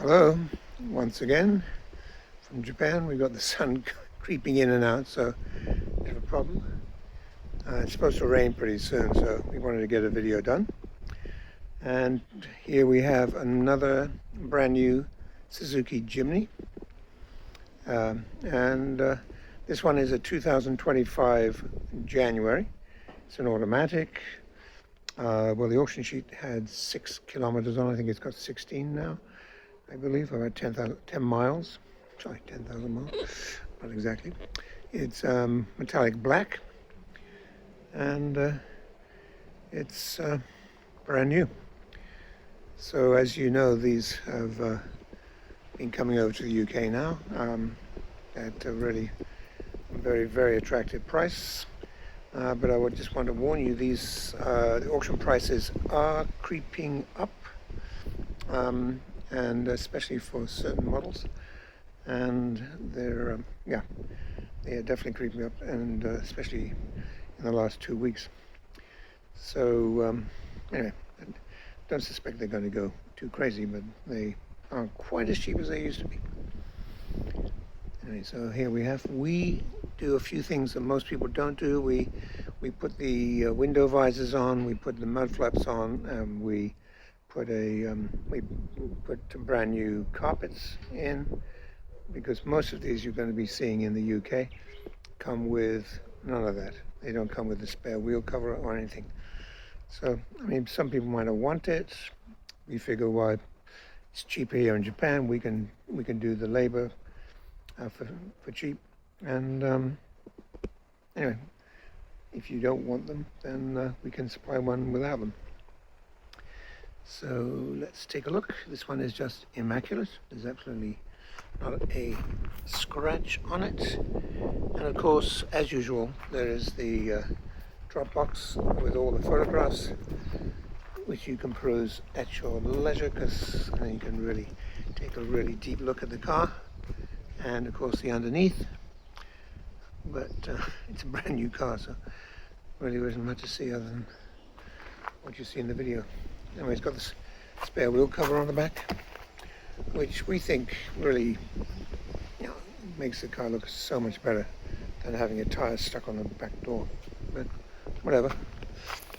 Hello, once again from Japan. We've got the sun creeping in and out, so we have a problem. It's supposed to rain pretty soon, so we wanted to get a video done. And here we have another brand new Suzuki Jimny. This one is a 2025 January. It's an automatic. Well, the auction sheet had 6 kilometers on. I think it's got 16 now, I believe, about 10 miles. Sorry, 10,000 miles, not exactly. It's metallic black, and it's brand new. So as you know, these have been coming over to the UK now at a really very, very attractive price. But I would just want to warn you, these the auction prices are creeping up, and especially for certain models, and they're they are definitely creeping up, and especially in the last 2 weeks. So anyway, I don't suspect they're going to go too crazy, but they aren't quite as cheap as they used to be. Anyway, so here we do a few things that most people don't do. We put the window visors on, we put the mud flaps on, and we put brand new carpets in, because most of these you're going to be seeing in the UK come with none of that. They don't come with a spare wheel cover or anything. So I mean, some people might not want it. We figure, why, it's cheaper here in Japan. We can do the labor for cheap. And anyway, if you don't want them, then we can supply one without them. So let's take a look. This one is just immaculate. There's absolutely not a scratch on it. And of course, as usual, there is the drop box with all the photographs, which you can peruse at your leisure, because then you can really take a really deep look at the car. And of course the underneath. But it's a brand new car, so really there isn't much to see other than what you see in the video. Anyway, it's got this spare wheel cover on the back, which we think really, makes the car look so much better than having a tire stuck on the back door. But whatever.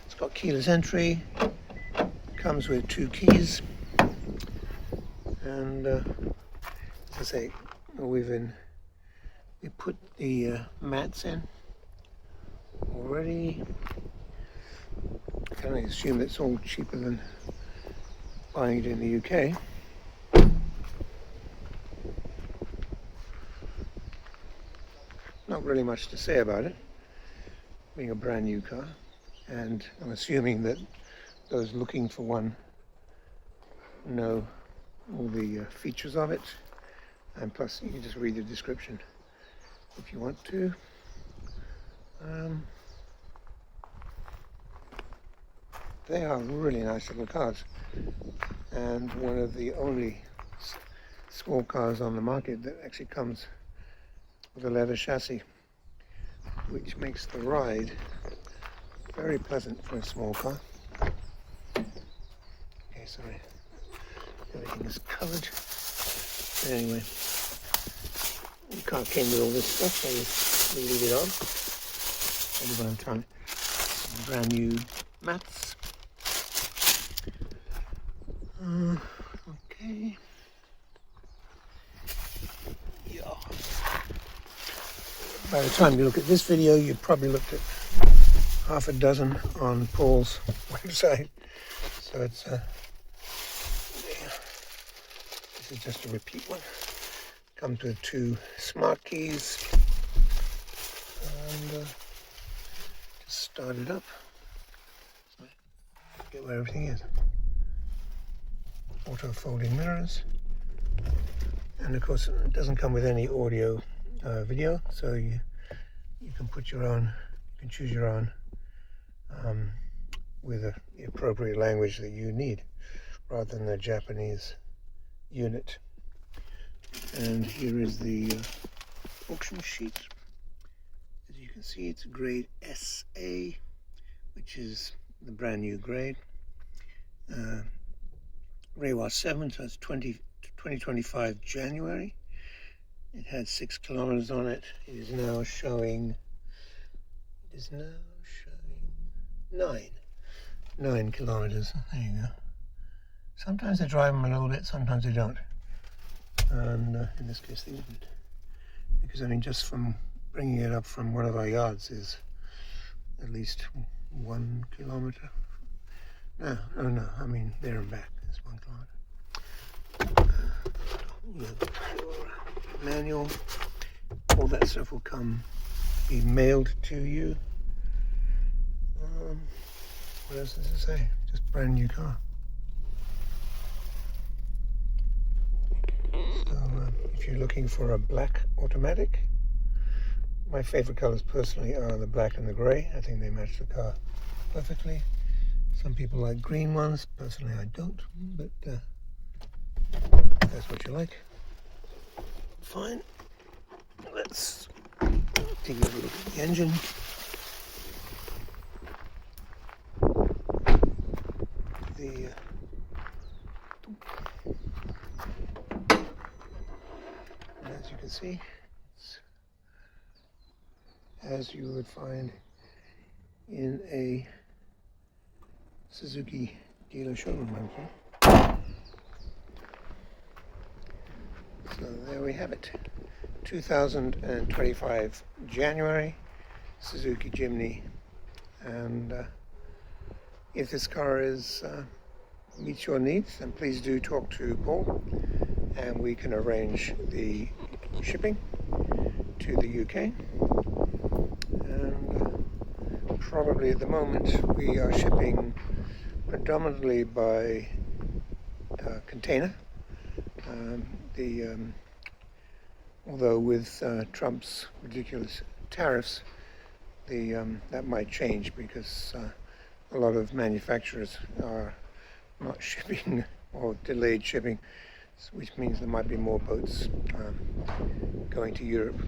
It's got keyless entry, comes with 2 keys, and as I say, we put the mats in already. I can only assume it's all cheaper than buying it in the UK. Not really much to say about it, being a brand new car, and I'm assuming that those looking for one know all the features of it, and plus you can just read the description if you want to. They are really nice little cars, and one of the only small cars on the market that actually comes with a leather chassis, which makes the ride very pleasant for a small car. Okay, sorry, everything is covered. Anyway, the car came with all this stuff, so we leave it on. Maybe one time. Some brand new mats. Okay. Yeah. By the time you look at this video, you've probably looked at half a dozen on Paul's website. So it's this is just a repeat one. Comes with 2 smart keys, and just start it up. Get where everything is. Auto folding mirrors, and of course it doesn't come with any audio video, so you can put your own, you can choose your own with the appropriate language that you need, rather than the Japanese unit. And here is the auction sheet. As you can see, it's grade SA, which is the brand new grade. Reiwa 7, so it's 2025 January. It had 6 kilometers on it. It is now showing 9 kilometers. There you go. Sometimes they drive them a little bit, sometimes they don't. And in this case they didn't. Because I mean, just from bringing it up from one of our yards is at least 1 kilometer. No, I mean there and back is 1 kilometer. Manual, all that stuff will be mailed to you. What else does it say? Just brand new car. So if you're looking for a black automatic, my favorite colors personally are the black and the gray. I think they match the car perfectly. Some people like green ones. Personally I don't, but that's what you like. Fine. Let's take a look at the engine. As you can see, it's as you would find in a Suzuki dealer showroom. So there we have it. 2025 January, Suzuki Jimny. And if this car meets your needs, then please do talk to Paul, and we can arrange the shipping to the UK. And probably at the moment we are shipping predominantly by container. Although with Trump's ridiculous tariffs, that might change, because a lot of manufacturers are not shipping or delayed shipping, which means there might be more boats going to Europe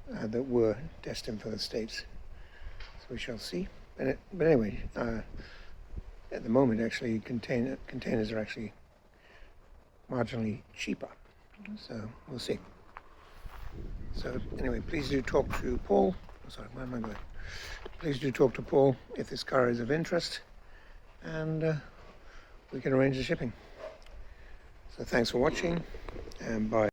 that were destined for the States. So we shall see. But anyway, at the moment, actually, containers are actually marginally cheaper. So we'll see. So anyway, please do talk to Paul. Oh, sorry, where am I going? Please do talk to Paul if this car is of interest, and we can arrange the shipping. So thanks for watching, and bye.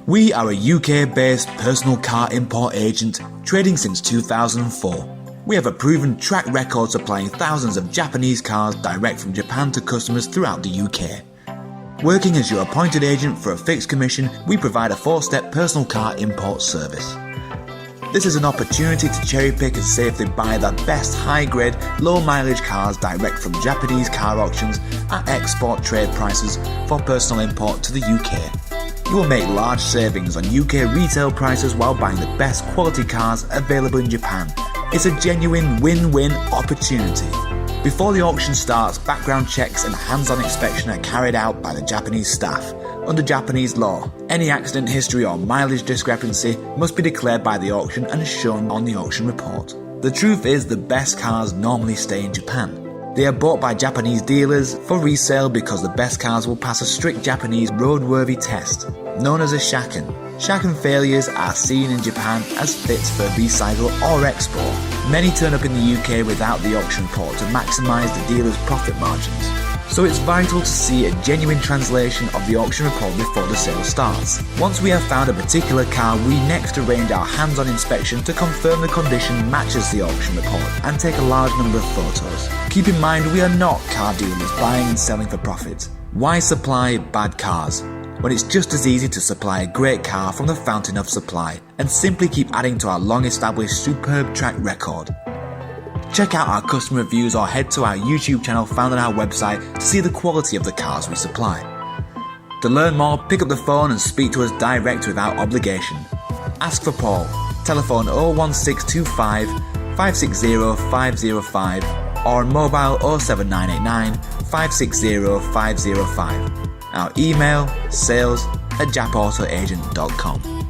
We are a UK-based personal car import agent trading since 2004. We have a proven track record supplying thousands of Japanese cars direct from Japan to customers throughout the UK. Working as your appointed agent for a fixed commission, we provide a 4-step personal car import service. This is an opportunity to cherry pick and safely buy the best high-grade, low-mileage cars direct from Japanese car auctions at export trade prices for personal import to the UK. You will make large savings on UK retail prices while buying the best quality cars available in Japan. It's a genuine win-win opportunity. Before the auction starts, background checks and hands-on inspection are carried out by the Japanese staff. Under Japanese law, any accident history or mileage discrepancy must be declared by the auction and shown on the auction report. The truth is, the best cars normally stay in Japan. They are bought by Japanese dealers for resale because the best cars will pass a strict Japanese roadworthy test, known as a shaken. Shaken failures are seen in Japan as fits for recycle or export. Many turn up in the UK without the auction report to maximise the dealer's profit margins. So it's vital to see a genuine translation of the auction report before the sale starts. Once we have found a particular car, we next arrange our hands-on inspection to confirm the condition matches the auction report and take a large number of photos. Keep in mind, we are not car dealers buying and selling for profit. Why supply bad cars when it's just as easy to supply a great car from the fountain of supply and simply keep adding to our long-established superb track record? Check out our customer reviews or head to our YouTube channel found on our website to see the quality of the cars we supply. To learn more, pick up the phone and speak to us direct without obligation. Ask for Paul. Telephone 01625 560 505 or on mobile 07989 560 505. Our email sales@Jap-Auto-Agent.com.